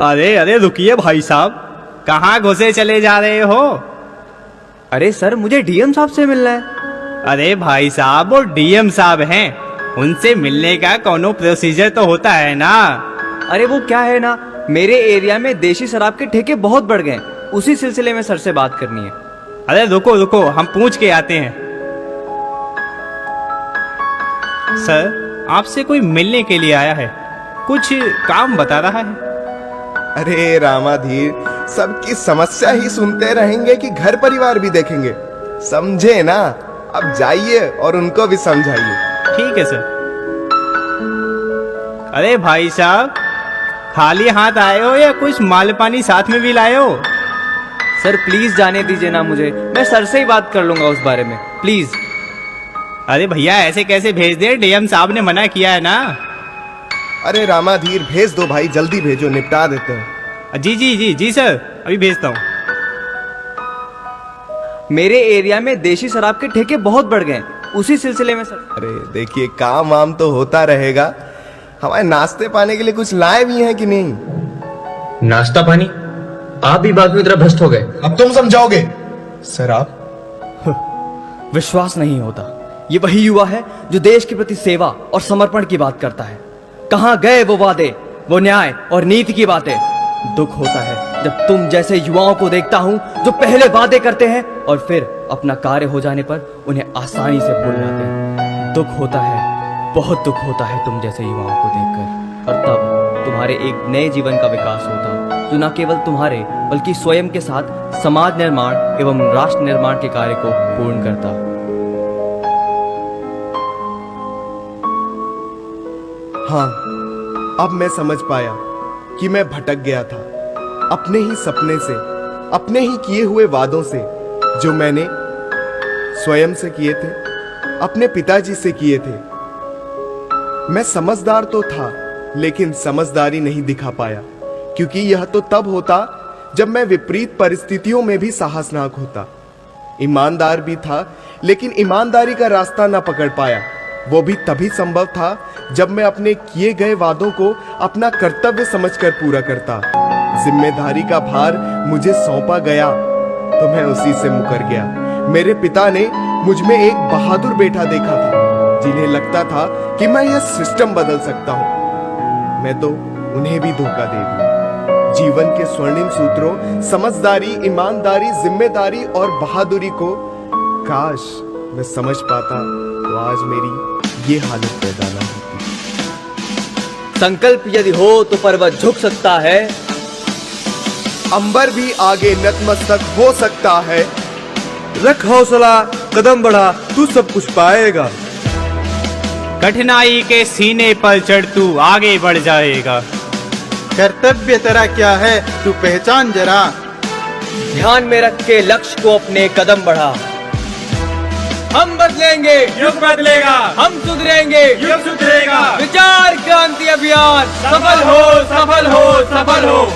अरे अरे रुकिए भाई साहब, कहाँ घुसे चले जा रहे हो? अरे सर, मुझे डीएम साहब से मिलना है। अरे भाई साहब, वो डीएम साहब हैं, उनसे मिलने का कोनो प्रोसीजर तो होता है ना। अरे वो क्या है ना, मेरे एरिया में देशी शराब के ठेके बहुत बढ़ गए, उसी सिलसिले में सर से बात करनी है। अरे रुको रुको, हम पूछ के आते हैं। सर, आपसे कोई मिलने के लिए आया है, कुछ काम बता रहा है। अरे रामाधीर, सबकी समस्या ही सुनते रहेंगे कि घर परिवार भी देखेंगे? समझे ना? अब जाइए और उनको भी समझाइए। ठीक है सर। अरे भाई साहब, खाली हाथ आए हो या कुछ माल पानी साथ में भी लाए हो? सर प्लीज जाने दीजिए ना मुझे, मैं सर से ही बात कर लूंगा उस बारे में, प्लीज। अरे भैया, ऐसे कैसे भेज दे? डीएम साहब ने मना किया है ना। अरे रामाधीर, भेज दो भाई, जल्दी भेजो, निपटा देते हैं। जी जी जी जी सर, अभी भेजता हूँ। मेरे एरिया में देशी शराब के ठेके बहुत बढ़ गए, उसी सिलसिले में सर। अरे देखिए, काम वाम तो होता रहेगा, हमारे नाश्ते पाने के लिए कुछ लाए भी हैं कि नहीं? नाश्ता पानी? आप भी बात में तरह भ्रष्ट हो गए। अब तुम समझाओगे? सर आप विश्वास नहीं होता, ये वही युवा है जो देश के प्रति सेवा और समर्पण की बात करता है। कहाँ गए वो वादे, वो न्याय और नीति की बातें? दुख होता है जब तुम जैसे युवाओं को देखता हूँ जो पहले वादे करते हैं और फिर अपना कार्य हो जाने पर उन्हें आसानी से भूल जाते हैं। दुख होता है, बहुत दुख होता है तुम जैसे युवाओं को देखकर। और तब तुम्हारे एक नए जीवन का विकास होता जो न केवल तुम्हारे बल्कि स्वयं के साथ समाज निर्माण एवं राष्ट्र निर्माण के कार्य को पूर्ण करता। हाँ, अब मैं समझ पाया कि मैं भटक गया था अपने ही सपने से, अपने ही किए हुए वादों से, जो मैंने स्वयं से किए थे, अपने पिताजी से किए थे। मैं समझदार तो था, लेकिन समझदारी नहीं दिखा पाया, क्योंकि यह तो तब होता जब मैं विपरीत परिस्थितियों में भी साहसनाक होता। ईमानदार भी था, लेकिन ईमानदारी का रास्ता ना पकड़ पाया। वो भी तभी संभव था जब मैं अपने किए गए वादों को अपना कर्तव्य समझकर पूरा करता। जिम्मेदारी का भार मुझे सौंपा गया तो मैं उसी से मुकर गया। मेरे पिता ने मुझ में एक बहादुर बेटा देखा था, जिन्हें लगता था कि मैं यह सिस्टम बदल सकता हूं। मैं तो उन्हें भी धोखा दे दिया। जीवन के स्वर्णिम सूत्रों समझदारी, ईमानदारी, जिम्मेदारी और बहादुरी को काश मैं समझ पाता तो आज मेरी ये हालत पैदा ना होती। संकल्प यदि हो तो पर्वत झुक सकता है, अंबर भी आगे नतमस्तक हो सकता है। रख हौसला, कदम बढ़ा, तू सब कुछ पाएगा। कठिनाई के सीने पर चढ़ तू आगे बढ़ जाएगा। कर्तव्य तेरा क्या है, तू पहचान जरा। ध्यान में रख के लक्ष्य को अपने कदम बढ़ा। हम बदलेंगे, युग बदलेगा, हम सुधरेंगे, युग सुधरेगा। विचार क्रांति अभियान सफल हो, सफल हो, सफल हो।